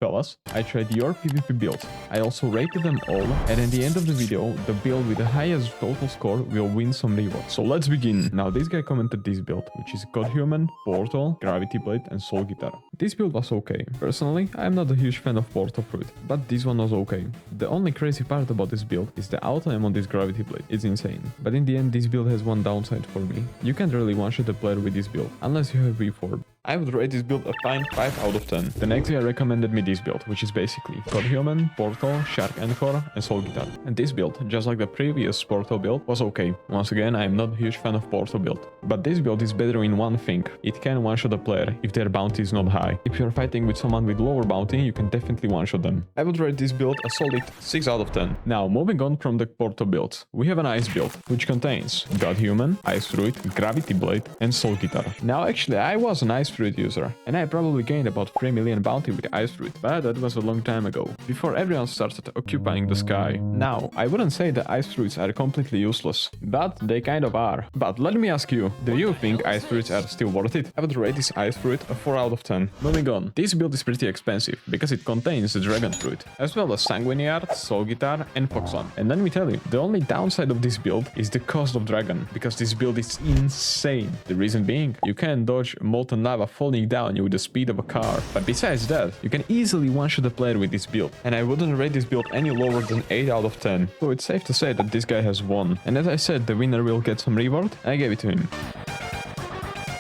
Fellas, I tried your PvP build. I also rated them all, and at the end of the video, the build with the highest total score will win some rewards. So let's begin. Now this guy commented this build, which is God Human, Portal, Gravity Blade and Soul Guitar. This build was okay. Personally, I am not a huge fan of Portal Fruit, but this one was okay. The only crazy part about this build is the auto aim on this Gravity Blade. It's insane. But in the end, this build has one downside for me. You can't really one-shot a player with this build, unless you have V4. I would rate this build a fine 5 out of 10. The next guy recommended me this build, which is basically God Human, Portal, Shark Encore and Soul Guitar. And this build, just like the previous Portal build, was okay. Once again, I am not a huge fan of Portal build. But this build is better in one thing. It can one-shot a player if their bounty is not high. If you're fighting with someone with lower bounty, you can definitely one-shot them. I would rate this build a solid 6 out of 10. Now, moving on from the Portal builds, we have an Ice build, which contains God Human, Ice Fruit, Gravity Blade and Soul Guitar. Now, actually, I was an Ice Fruit user, and I probably gained about 3 million bounty with Ice Fruit, but that was a long time ago, before everyone started occupying the sky. Now, I wouldn't say that Ice Fruits are completely useless, but they kind of are. But let me ask you, do you think Ice Fruits are still worth it? I would rate this Ice Fruit a 4 out of 10. Moving on, this build is pretty expensive, because it contains the Dragon Fruit, as well as Sanguiniard, Soul Guitar and Foxon. And let me tell you, the only downside of this build is the cost of Dragon, because this build is insane. The reason being, you can dodge molten lava falling down you with the speed of a car. But besides that, you can easily one-shot a player with this build. And I wouldn't rate this build any lower than 8 out of 10. So it's safe to say that this guy has won. And as I said, the winner will get some reward. I gave it to him.